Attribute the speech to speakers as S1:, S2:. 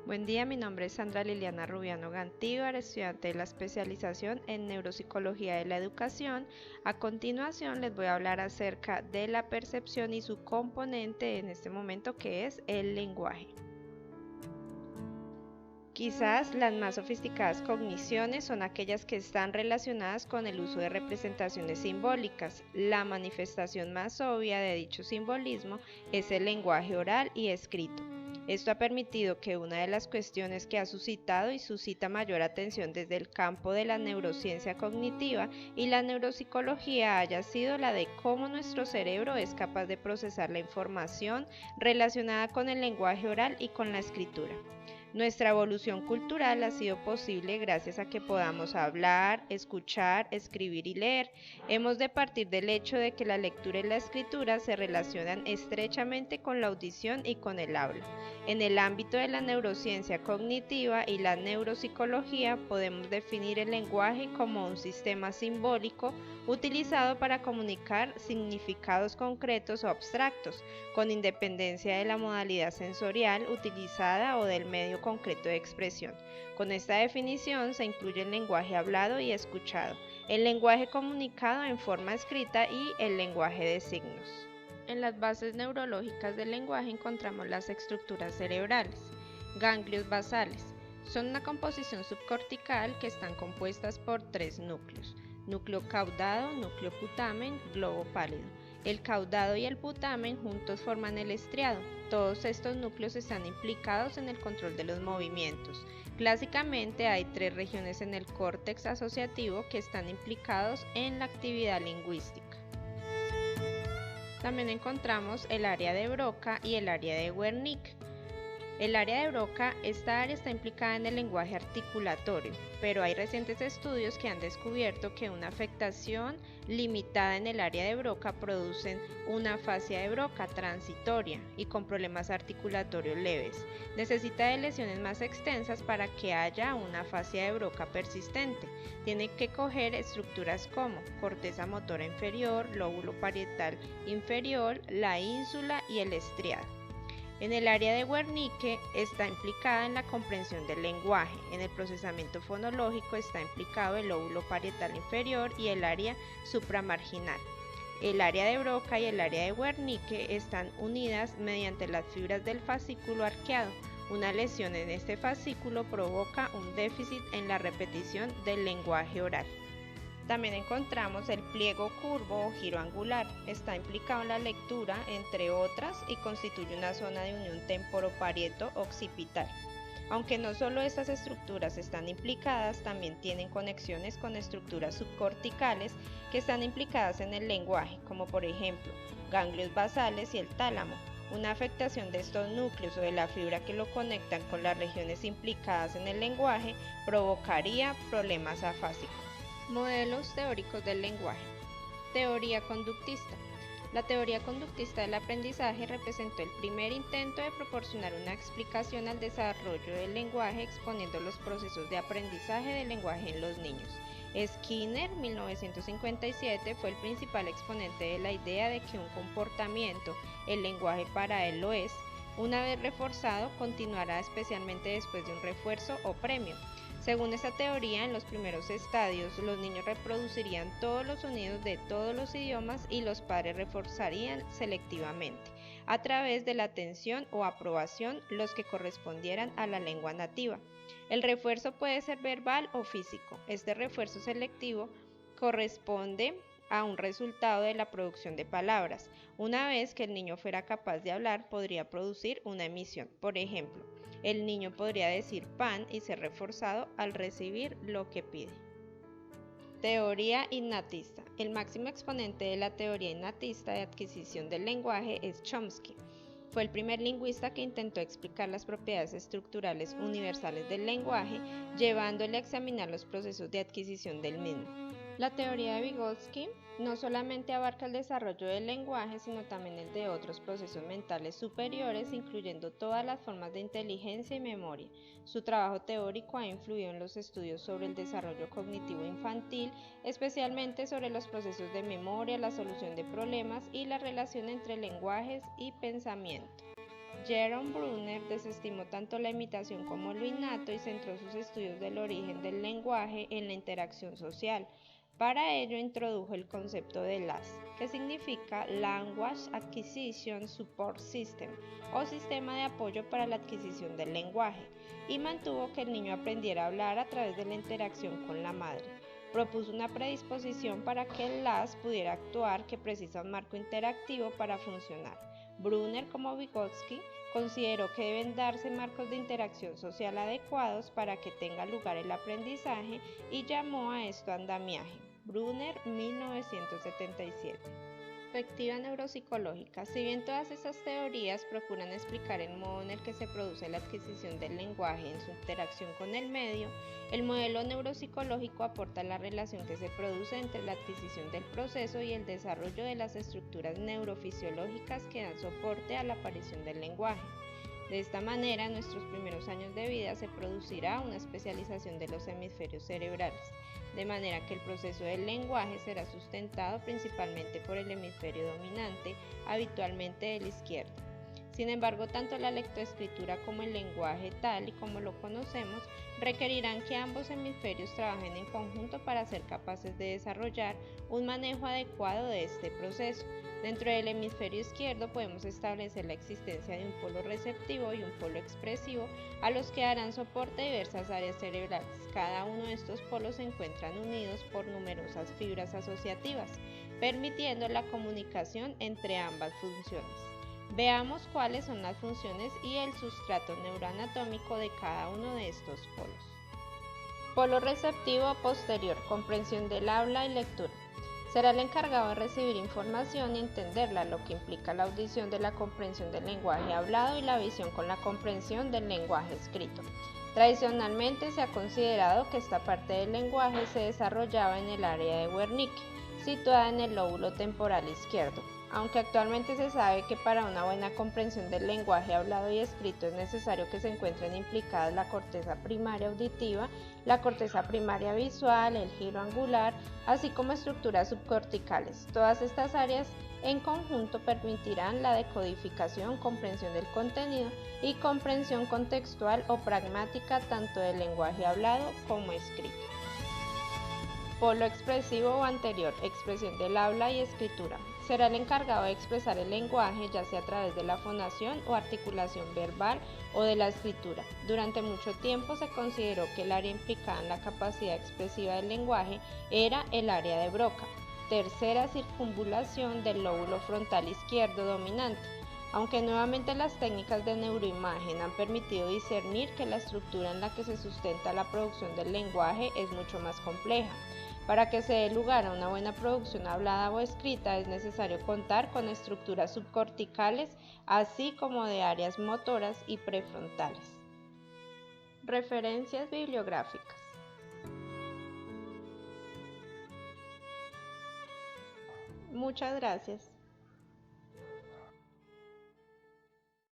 S1: Buen día, mi nombre es Sandra Liliana Rubiano Gantívar, estudiante de la especialización en Neuropsicología de la Educación. A continuación les voy a hablar acerca de la percepción y su componente en este momento, que es el lenguaje. Quizás las más sofisticadas cogniciones son aquellas que están relacionadas con el uso de representaciones simbólicas. La manifestación más obvia de dicho simbolismo es el lenguaje oral y escrito. Esto ha permitido que una de las cuestiones que ha suscitado y suscita mayor atención desde el campo de la neurociencia cognitiva y la neuropsicología haya sido la de cómo nuestro cerebro es capaz de procesar la información relacionada con el lenguaje oral y con la escritura. Nuestra evolución cultural ha sido posible gracias a que podamos hablar, escuchar, escribir y leer. Hemos de partir del hecho de que la lectura y la escritura se relacionan estrechamente con la audición y con el habla. En el ámbito de la neurociencia cognitiva y la neuropsicología podemos definir el lenguaje como un sistema simbólico utilizado para comunicar significados concretos o abstractos, con independencia de la modalidad sensorial utilizada o del medio concreto de expresión. Con esta definición se incluye el lenguaje hablado y escuchado, el lenguaje comunicado en forma escrita y el lenguaje de signos. En las bases neurológicas del lenguaje encontramos las estructuras cerebrales, ganglios basales. Son una composición subcortical que están compuestas por tres núcleos: núcleo caudado, núcleo putamen, globo pálido. El caudado y el putamen juntos forman el estriado. Todos estos núcleos están implicados en el control de los movimientos. Clásicamente hay tres regiones en el córtex asociativo que están implicados en la actividad lingüística. También encontramos el área de Broca y el área de Wernicke. El área de Broca, esta área está implicada en el lenguaje articulatorio, pero hay recientes estudios que han descubierto que una afectación limitada en el área de Broca produce una afasia de Broca transitoria y con problemas articulatorios leves. Necesita de lesiones más extensas para que haya una afasia de Broca persistente. Tiene que coger estructuras como corteza motora inferior, lóbulo parietal inferior, la ínsula y el estriado. En el área de Wernicke está implicada en la comprensión del lenguaje. En el procesamiento fonológico está implicado el lóbulo parietal inferior y el área supramarginal. El área de Broca y el área de Wernicke están unidas mediante las fibras del fascículo arqueado. Una lesión en este fascículo provoca un déficit en la repetición del lenguaje oral. También encontramos el pliego curvo o giro angular. Está implicado en la lectura, entre otras, y constituye una zona de unión temporoparieto-occipital. Aunque no solo estas estructuras están implicadas, también tienen conexiones con estructuras subcorticales que están implicadas en el lenguaje, como por ejemplo ganglios basales y el tálamo. Una afectación de estos núcleos o de la fibra que lo conectan con las regiones implicadas en el lenguaje provocaría problemas afásicos. Modelos teóricos del lenguaje. Teoría conductista. La teoría conductista del aprendizaje representó el primer intento de proporcionar una explicación al desarrollo del lenguaje exponiendo los procesos de aprendizaje del lenguaje en los niños. Skinner, 1957, fue el principal exponente de la idea de que un comportamiento, el lenguaje para él lo es, una vez reforzado, continuará especialmente después de un refuerzo o premio. Según esta teoría, en los primeros estadios, los niños reproducirían todos los sonidos de todos los idiomas y los padres reforzarían selectivamente, a través de la atención o aprobación, los que correspondieran a la lengua nativa. El refuerzo puede ser verbal o físico. Este refuerzo selectivo corresponde a un resultado de la producción de palabras. Una vez que el niño fuera capaz de hablar, podría producir una emisión. Por ejemplo, el niño podría decir pan y ser reforzado al recibir lo que pide. Teoría innatista. El máximo exponente de la teoría innatista de adquisición del lenguaje es Chomsky. Fue el primer lingüista que intentó explicar las propiedades estructurales universales del lenguaje, llevándole a examinar los procesos de adquisición del mismo. La teoría de Vygotsky no solamente abarca el desarrollo del lenguaje, sino también el de otros procesos mentales superiores, incluyendo todas las formas de inteligencia y memoria. Su trabajo teórico ha influido en los estudios sobre el desarrollo cognitivo infantil, especialmente sobre los procesos de memoria, la solución de problemas y la relación entre lenguajes y pensamiento. Jerome Bruner desestimó tanto la imitación como lo innato y centró sus estudios del origen del lenguaje en la interacción social. Para ello introdujo el concepto de LAS, que significa Language Acquisition Support System, o sistema de apoyo para la adquisición del lenguaje, y mantuvo que el niño aprendiera a hablar a través de la interacción con la madre. Propuso una predisposición para que el LAS pudiera actuar, que precisa un marco interactivo para funcionar. Bruner, como Vygotsky, consideró que deben darse marcos de interacción social adecuados para que tenga lugar el aprendizaje y llamó a esto andamiaje. Bruner, 1977. Perspectiva neuropsicológica. Si bien todas estas teorías procuran explicar el modo en el que se produce la adquisición del lenguaje en su interacción con el medio, el modelo neuropsicológico aporta la relación que se produce entre la adquisición del proceso y el desarrollo de las estructuras neurofisiológicas que dan soporte a la aparición del lenguaje. De esta manera, en nuestros primeros años de vida se producirá una especialización de los hemisferios cerebrales, de manera que el proceso del lenguaje será sustentado principalmente por el hemisferio dominante, habitualmente el izquierdo. Sin embargo, tanto la lectoescritura como el lenguaje tal y como lo conocemos requerirán que ambos hemisferios trabajen en conjunto para ser capaces de desarrollar un manejo adecuado de este proceso. Dentro del hemisferio izquierdo podemos establecer la existencia de un polo receptivo y un polo expresivo a los que darán soporte diversas áreas cerebrales. Cada uno de estos polos se encuentran unidos por numerosas fibras asociativas, permitiendo la comunicación entre ambas funciones. Veamos cuáles son las funciones y el sustrato neuroanatómico de cada uno de estos polos. Polo receptivo posterior, comprensión del habla y lectura. Será el encargado de recibir información y entenderla, lo que implica la audición de la comprensión del lenguaje hablado y la visión con la comprensión del lenguaje escrito. Tradicionalmente se ha considerado que esta parte del lenguaje se desarrollaba en el área de Wernicke, situada en el lóbulo temporal izquierdo. Aunque actualmente se sabe que para una buena comprensión del lenguaje hablado y escrito es necesario que se encuentren implicadas la corteza primaria auditiva, la corteza primaria visual, el giro angular, así como estructuras subcorticales. Todas estas áreas en conjunto permitirán la decodificación, comprensión del contenido y comprensión contextual o pragmática tanto del lenguaje hablado como escrito. Polo expresivo o anterior, expresión del habla y escritura. Será el encargado de expresar el lenguaje, ya sea a través de la fonación o articulación verbal o de la escritura. Durante mucho tiempo se consideró que el área implicada en la capacidad expresiva del lenguaje era el área de Broca, tercera circunvalación del lóbulo frontal izquierdo dominante, aunque nuevamente las técnicas de neuroimagen han permitido discernir que la estructura en la que se sustenta la producción del lenguaje es mucho más compleja. Para que se dé lugar a una buena producción hablada o escrita es necesario contar con estructuras subcorticales, así como de áreas motoras y prefrontales. Referencias bibliográficas. Muchas gracias.